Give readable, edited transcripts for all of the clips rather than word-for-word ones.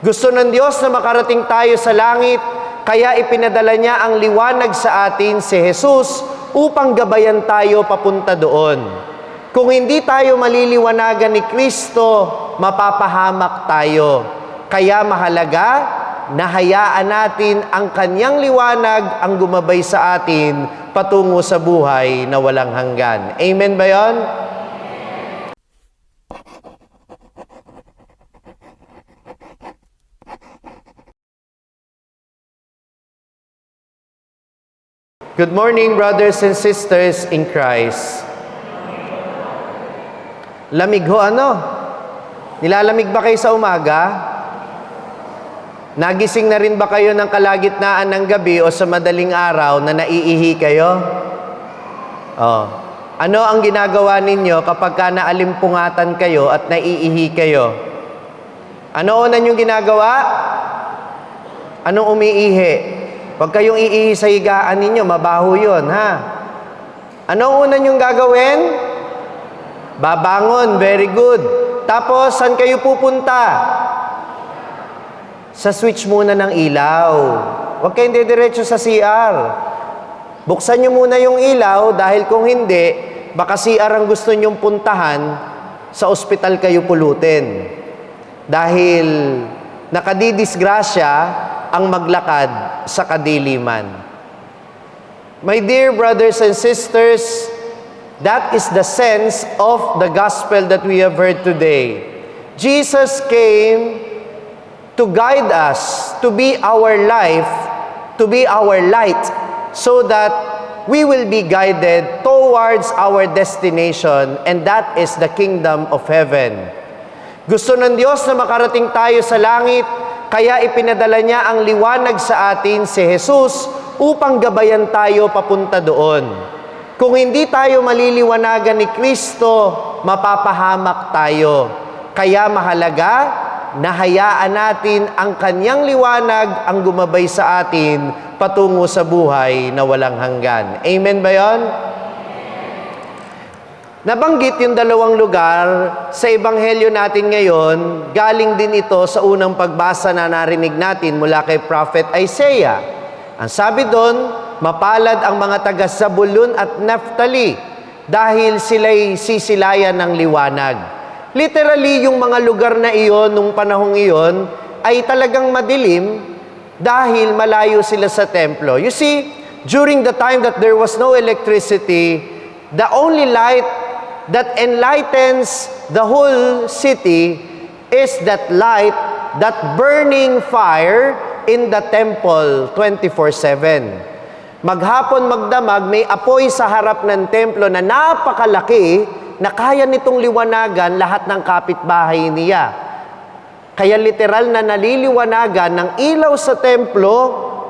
Gusto ng Diyos na makarating tayo sa langit, kaya ipinadala niya ang liwanag sa atin, si Jesus, upang gabayan tayo papunta doon. Kung hindi tayo maliliwanagan ni Kristo, mapapahamak tayo. Kaya mahalaga na hayaan natin ang kanyang liwanag ang gumabay sa atin patungo sa buhay na walang hanggan. Amen ba yun? Good morning, brothers and sisters in Christ. Lamig ho, ano? Nilalamig ba kayo sa umaga? Nagising na rin ba kayo ng kalagitnaan ng gabi o sa madaling araw na naiihi kayo? Oh. Ano ang ginagawa ninyo kapag ka naalimpungatan kayo at naiihi kayo? Ano una niyong ginagawa? Anong umiihi? Huwag kayong iihi sa higaan ninyo, mabaho yun, ha? Anong una niyong gagawin? Babangon, very good. Tapos, saan kayo pupunta? Sa switch muna ng ilaw. Huwag kayong didiretso sa CR. Buksan niyo muna yung ilaw dahil kung hindi, baka CR ang gusto niyong puntahan, sa ospital kayo pulutin. Dahil nakadidisgrasya ang maglakad sa kadiliman. My dear brothers and sisters, that is the sense of the gospel that we have heard today. Jesus came to guide us, to be our life, to be our light, so that we will be guided towards our destination, and that is the kingdom of heaven. Gusto ng Diyos na makarating tayo sa langit, kaya ipinadala niya ang liwanag sa atin, si Jesus, upang gabayan tayo papunta doon. Kung hindi tayo maliliwanagan ni Kristo, mapapahamak tayo. Kaya mahalaga na hayaan natin ang kanyang liwanag ang gumabay sa atin patungo sa buhay na walang hanggan. Amen ba yun? Nabanggit yung dalawang lugar sa ebanghelyo natin ngayon, galing din ito sa unang pagbasa na narinig natin mula kay Prophet Isaiah. Ang sabi doon, mapalad ang mga taga Zabulon at Naphtali dahil sila'y sisilayan ng liwanag. Literally, yung mga lugar na iyon, nung panahong iyon, ay talagang madilim dahil malayo sila sa templo. You see, during the time that there was no electricity, the only light that enlightens the whole city is that light, that burning fire in the temple 24/7. Maghapon magdamag, may apoy sa harap ng templo na napakalaki na kaya nitong liwanagan lahat ng kapitbahay niya. Kaya literal na naliliwanagan ng ilaw sa templo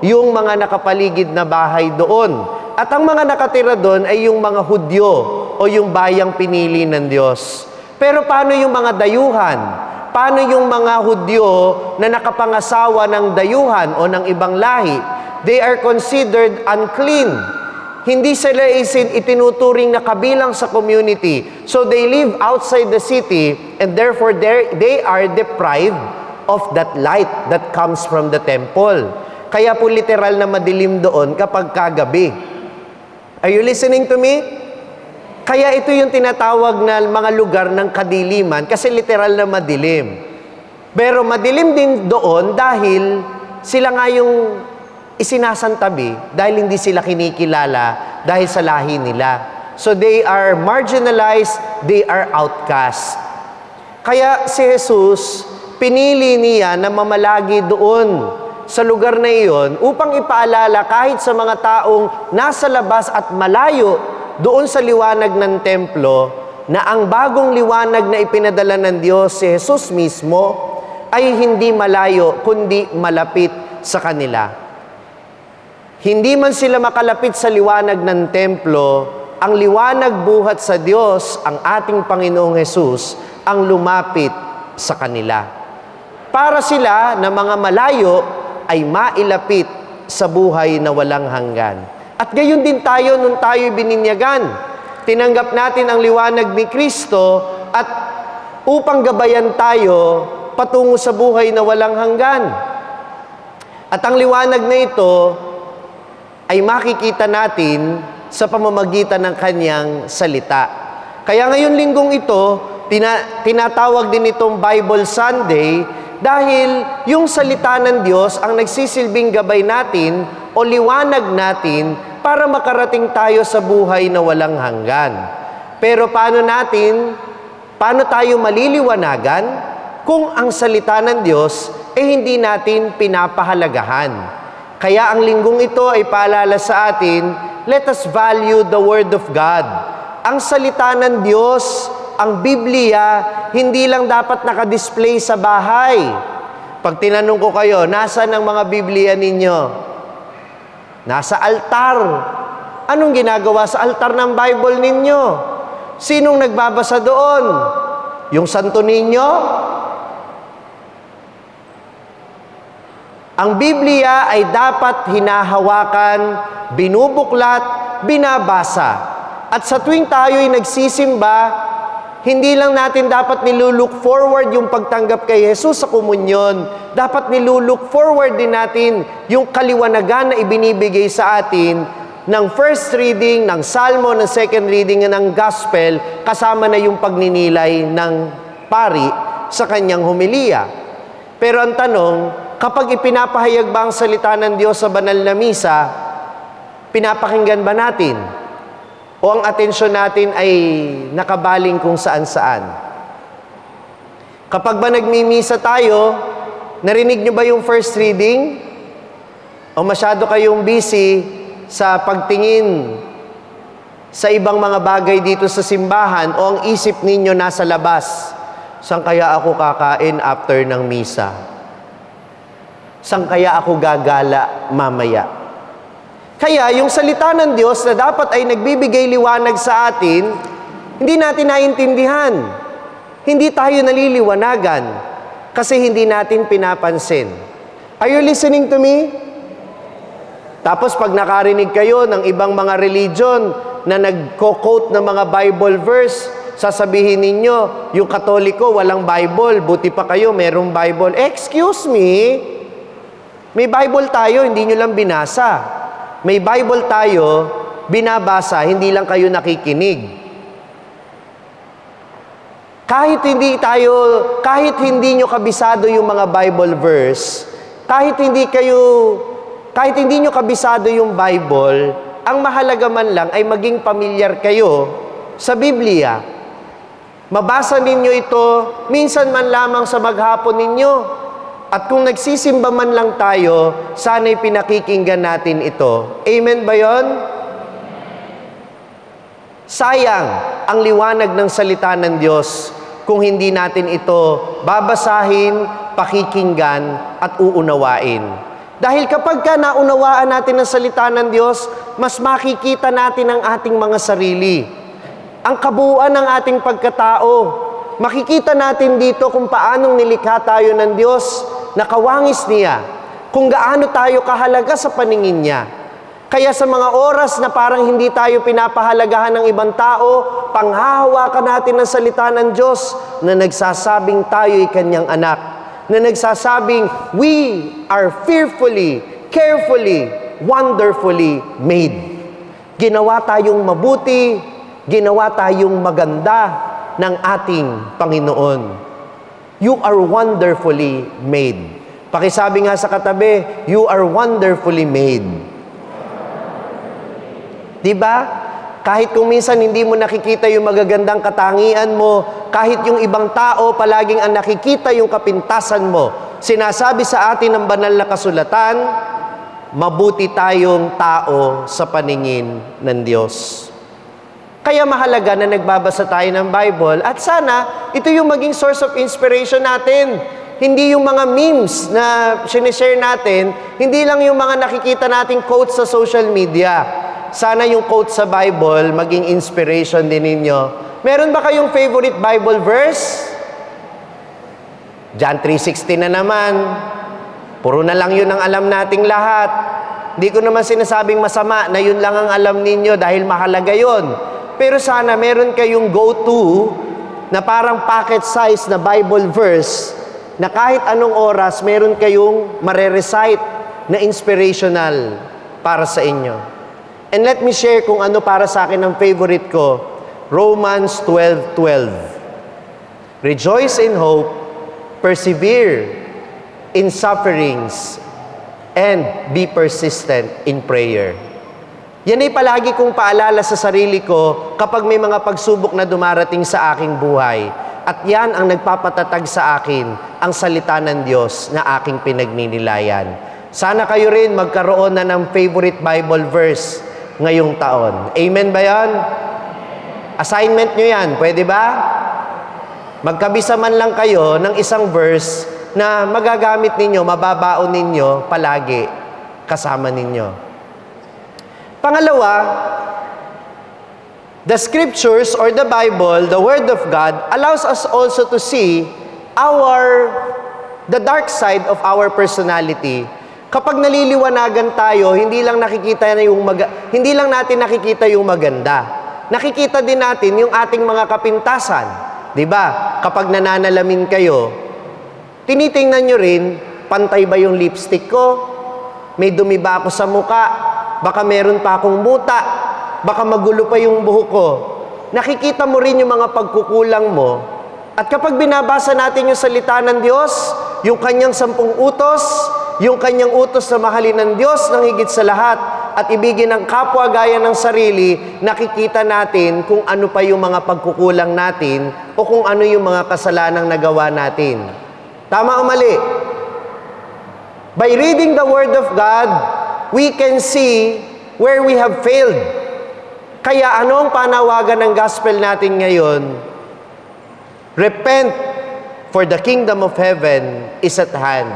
yung mga nakapaligid na bahay doon. At ang mga nakatira doon ay yung mga Hudyo o yung bayang pinili ng Diyos. Pero paano yung mga dayuhan? Paano yung mga Hudyo na nakapangasawa ng dayuhan o ng ibang lahi? They are considered unclean. Hindi sila itinuturing na kabilang sa community. So they live outside the city and therefore they are deprived of that light that comes from the temple. Kaya po literal na madilim doon kapag kagabi. Are you listening to me? Kaya ito yung tinatawag na mga lugar ng kadiliman kasi literal na madilim. Pero madilim din doon dahil sila nga yung isinasantabi dahil hindi sila kinikilala dahil sa lahi nila. So they are marginalized, they are outcast. Kaya si Jesus, pinili niya na mamalagi doon sa lugar na iyon upang ipaalala kahit sa mga taong nasa labas at malayo doon sa liwanag ng templo na ang bagong liwanag na ipinadala ng Diyos, si Jesus mismo, ay hindi malayo kundi malapit sa kanila. Hindi man sila makalapit sa liwanag ng templo, ang liwanag buhat sa Diyos, ang ating Panginoong Jesus, ang lumapit sa kanila. Para sila na mga malayo ay mailapit sa buhay na walang hanggan. At gayon din tayo nung tayo bininyagan. Tinanggap natin ang liwanag ni Kristo at upang gabayan tayo, patungo sa buhay na walang hanggan. At ang liwanag na ito ay makikita natin sa pamamagitan ng kanyang salita. Kaya ngayon linggong ito, tinatawag din itong Bible Sunday dahil yung salita ng Diyos ang nagsisilbing gabay natin o liwanag natin para makarating tayo sa buhay na walang hanggan. Pero paano tayo maliliwanagan kung ang salita ng Diyos hindi natin pinapahalagahan? Kaya ang linggong ito ay paalala sa atin, let us value the Word of God. Ang salita ng Diyos, ang Biblia, hindi lang dapat nakadisplay sa bahay. Pag tinanong ko kayo, nasaan ang mga Biblia ninyo? Nasa altar. Anong ginagawa sa altar ng Bible ninyo? Sinong nagbabasa doon? Yung santo ninyo? Ang Biblia ay dapat hinahawakan, binubuklat, binabasa. At sa tuwing tayo'y nagsisimba, hindi lang natin dapat nilulook forward yung pagtanggap kay Jesus sa komunyon. Dapat nilulook forward din natin yung kaliwanagan na ibinibigay sa atin ng first reading, ng Salmo, ng second reading, ng Gospel, kasama na yung pagninilay ng pari sa kanyang homilya. Pero ang tanong, kapag ipinapahayag ba ang salita ng Diyos sa banal na misa, pinapakinggan ba natin? O ang atensyon natin ay nakabaling kung saan-saan? Kapag ba nagmimisa tayo, narinig nyo ba yung first reading? O masyado kayong busy sa pagtingin sa ibang mga bagay dito sa simbahan o ang isip ninyo nasa labas? Saan kaya ako kakain after ng misa? Saan kaya ako gagala mamaya? Kaya yung salita ng Diyos na dapat ay nagbibigay liwanag sa atin, hindi natin naintindihan. Hindi tayo naliliwanagan kasi hindi natin pinapansin. Are you listening to me? Tapos pag nakarinig kayo ng ibang mga religion na nagko-quote ng mga Bible verse, sasabihin ninyo, yung Katoliko walang Bible, buti pa kayo merong Bible. Excuse me, may Bible tayo, hindi nyo lang binasa. May Bible tayo, binabasa, hindi lang kayo nakikinig. Kahit hindi nyo kabisado yung mga Bible verse, kahit hindi nyo kabisado yung Bible, ang mahalaga man lang ay maging pamilyar kayo sa Biblia. Mabasa ninyo ito, minsan man lamang sa maghapon ninyo. At kung nagsisimba man lang tayo, sana'y pinakikinggan natin ito. Amen ba yon? Sayang ang liwanag ng salita ng Diyos kung hindi natin ito babasahin, pakikinggan, at uunawain. Dahil kapag naunawaan natin ang salita ng Diyos, mas makikita natin ang ating mga sarili. Ang kabuuan ng ating pagkatao. Makikita natin dito kung paanong nilikha tayo ng Diyos, nakawangis niya, kung gaano tayo kahalaga sa paningin niya. Kaya sa mga oras na parang hindi tayo pinapahalagahan ng ibang tao, panghahawakan natin ang salita ng Diyos na nagsasabing tayo'y kanyang anak. Na nagsasabing, we are fearfully, carefully, wonderfully made. Ginawa tayong mabuti, ginawa tayong maganda ng ating Panginoon. You are wonderfully made. Pakisabi nga sa katabi, you are wonderfully made. Diba? Kahit kung minsan hindi mo nakikita yung magagandang katangian mo, kahit yung ibang tao palaging ang nakikita yung kapintasan mo, sinasabi sa atin ng banal na kasulatan, mabuti tayong tao sa paningin ng Diyos. Kaya mahalaga na nagbabasa tayo ng Bible at sana ito yung maging source of inspiration natin. Hindi yung mga memes na sinishare natin, hindi lang yung mga nakikita nating quotes sa social media. Sana yung quotes sa Bible maging inspiration din ninyo. Meron ba kayong favorite Bible verse? John 3:16 na naman. Puro na lang yun ang alam nating lahat. Hindi ko naman sinasabing masama na yun lang ang alam ninyo dahil mahalaga yun. Pero sana meron kayong go-to na parang pocket size na Bible verse na kahit anong oras, meron kayong mare-recite na inspirational para sa inyo. And let me share kung ano para sa akin ang favorite ko, Romans 12:12. Rejoice in hope, persevere in sufferings, and be persistent in prayer. Yan ay palagi kong paalala sa sarili ko kapag may mga pagsubok na dumarating sa aking buhay. At yan ang nagpapatatag sa akin, ang salita ng Diyos na aking pinagninilayan. Sana kayo rin magkaroon na ng favorite Bible verse ngayong taon. Amen ba yan? Assignment nyo yan, pwede ba? Magkabisa man lang kayo ng isang verse na magagamit ninyo, mababaon ninyo palagi kasama ninyo. Pangalawa, the scriptures or the Bible, the Word of God, allows us also to see the dark side of our personality. Kapag naliliwanagan tayo, hindi lang natin nakikita yung maganda. Nakikita din natin yung ating mga kapintasan. 'Di ba? Kapag nananalamin kayo, tinitingnan nyo rin, pantay ba yung lipstick ko? May dumi ba ako sa muka? Baka meron pa akong muta. Baka magulo pa yung buhok ko. Nakikita mo rin yung mga pagkukulang mo. At kapag binabasa natin yung salita ng Diyos, yung kanyang 10 utos, yung kanyang utos na mahalin ng Diyos ng higit sa lahat, at ibigin ng kapwa gaya ng sarili, nakikita natin kung ano pa yung mga pagkukulang natin o kung ano yung mga kasalanang nagawa natin. Tama o mali? By reading the Word of God, we can see where we have failed. Kaya ano ang panawagan ng gospel natin ngayon? Repent, for the kingdom of heaven is at hand.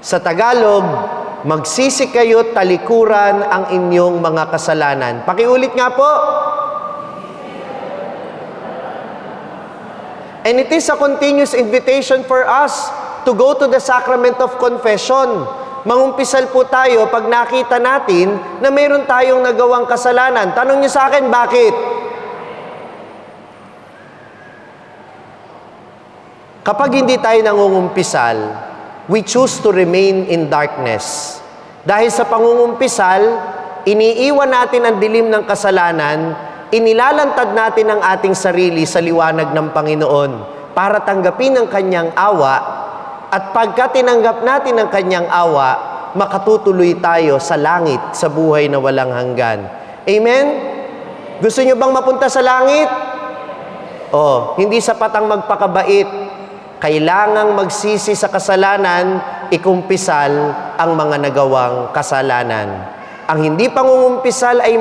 Sa Tagalog, magsisi kayo, talikuran ang inyong mga kasalanan. Pakiulit nga po. And it is a continuous invitation for us to go to the sacrament of confession. Mangumpisal po tayo pag nakita natin na mayroon tayong nagawang kasalanan. Tanong niyo sa akin, bakit? Kapag hindi tayo nangungumpisal, we choose to remain in darkness. Dahil sa pangungumpisal, iniiwan natin ang dilim ng kasalanan, inilalantad natin ang ating sarili sa liwanag ng Panginoon para tanggapin ang kanyang awa. At pagka tinanggap natin ang kanyang awa, makatutuloy tayo sa langit, sa buhay na walang hanggan. Amen? Gusto nyo bang mapunta sa langit? Hindi sapat ang magpakabait. Kailangang magsisi sa kasalanan, ikumpisal ang mga nagawang kasalanan. Ang hindi pangungumpisal ay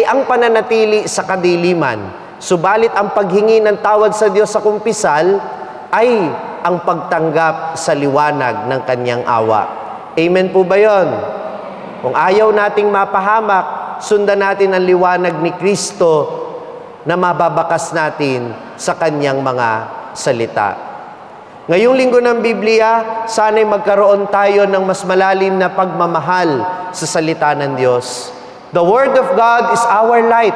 ang pananatili sa kadiliman. Subalit ang paghingi ng tawad sa Diyos sa kumpisal ay ang pagtanggap sa liwanag ng kanyang awa. Amen po ba yun? Kung ayaw nating mapahamak, sundan natin ang liwanag ni Kristo na mababakas natin sa kanyang mga salita. Ngayong linggo ng Biblia, sana'y magkaroon tayo ng mas malalim na pagmamahal sa salita ng Diyos. The Word of God is our light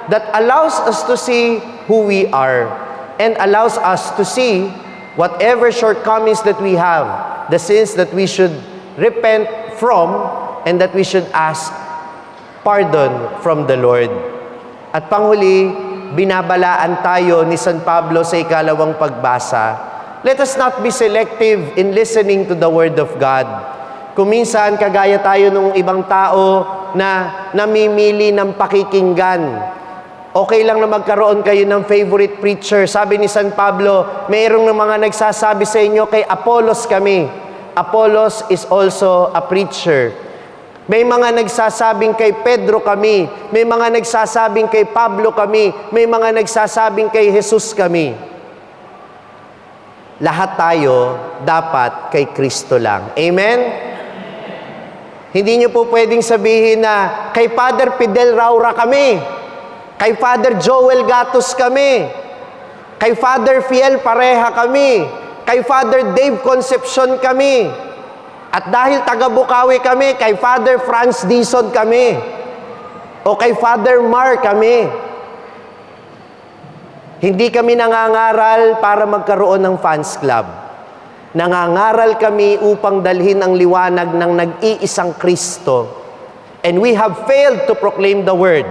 that allows us to see who we are and allows us to see whatever shortcomings that we have, the sins that we should repent from, and that we should ask pardon from the Lord. At panghuli, binabalaan tayo ni San Pablo sa ikalawang pagbasa. Let us not be selective in listening to the Word of God. Kung minsan, kagaya tayo ng ibang tao na namimili ng pakikinggan. Okay lang na magkaroon kayo ng favorite preacher. Sabi ni San Pablo, mayroong mga nagsasabi sa inyo, kay Apollos kami. Apollos is also a preacher. May mga nagsasabing kay Pedro kami. May mga nagsasabing kay Pablo kami. May mga nagsasabing kay Jesus kami. Lahat tayo dapat kay Kristo lang. Amen? Hindi niyo po pwedeng sabihin na kay Father Fidel Raura kami. Kay Father Joel Gatos kami. Kay Father Fiel Pareha kami. Kay Father Dave Concepcion kami. At dahil taga-Bukawi kami, kay Father Franz Dison kami. O kay Father Mar kami. Hindi kami nangangaral para magkaroon ng fans club. Nangangaral kami upang dalhin ang liwanag ng nag-iisang Kristo. And we have failed to proclaim the word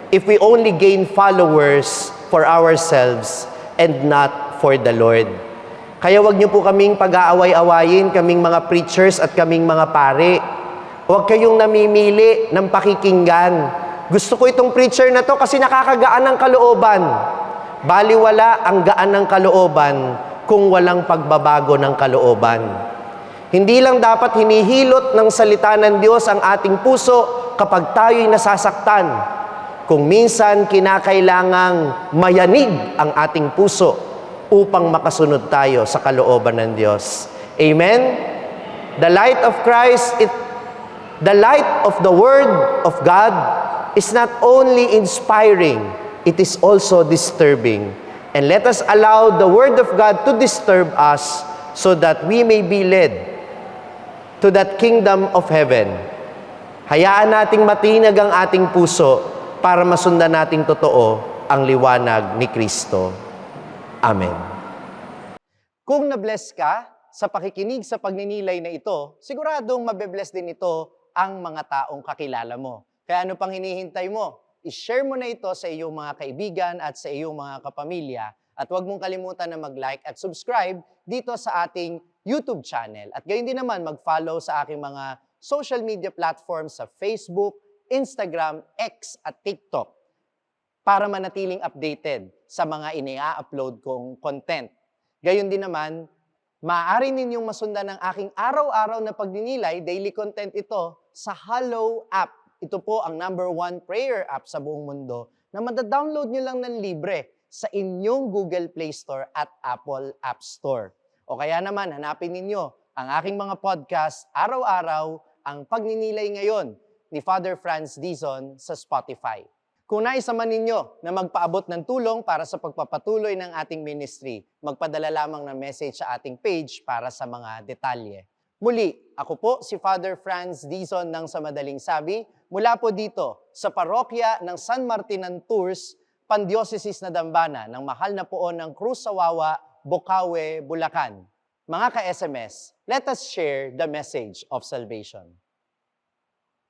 if we only gain followers for ourselves and not for the Lord. Kaya wag niyo po kaming pag-aaway-awayin, kaming mga preachers at kaming mga pare. Huwag kayong namimili ng pakikinggan. Gusto ko itong preacher na to kasi nakakagaan ng kalooban. Baliwala ang gaan ng kalooban kung walang pagbabago ng kalooban. Hindi lang dapat hinihilot ng salita ng Diyos ang ating puso kapag tayo'y nasasaktan. Kung minsan kinakailangang mayanig ang ating puso upang makasunod tayo sa kalooban ng Diyos. Amen? The light of Christ, the light of the Word of God is not only inspiring, it is also disturbing. And let us allow the Word of God to disturb us so that we may be led to that kingdom of heaven. Hayaan nating matinag ang ating puso para masundan nating totoo ang liwanag ni Kristo. Amen. Kung na-bless ka sa pakikinig sa pagninilay na ito, siguradong mabe-bless din ito ang mga taong kakilala mo. Kaya ano pang hinihintay mo? I-share mo na ito sa iyong mga kaibigan at sa iyong mga kapamilya. At huwag mong kalimutan na mag-like at subscribe dito sa ating YouTube channel. At gayon din naman mag-follow sa aking mga social media platforms sa Facebook, Instagram, X at TikTok para manatiling updated sa mga ini-upload kong content. Gayon din naman, maaari ninyong masundan ang aking araw-araw na pagninilay, daily content ito sa Hallow app. Ito po ang #1 prayer app sa buong mundo na madadownload nyo lang ng libre sa inyong Google Play Store at Apple App Store. O kaya naman, hanapin ninyo ang aking mga podcast araw-araw, ang Pagninilay Ngayon ni Father Franz Dizon sa Spotify. Kung nais naman ninyo na magpaabot ng tulong para sa pagpapatuloy ng ating ministry, magpadala lamang ng message sa ating page para sa mga detalye. Muli, ako po si Father Franz Dizon ng Sa Madaling Sabi, mula po dito sa parokya ng San Martinan Tours, Pandiocesis na Dambana ng Mahal na Poon ng Cruz Sawawa, Bocaue, Bulacan. Mga ka-SMS, let us share the message of salvation.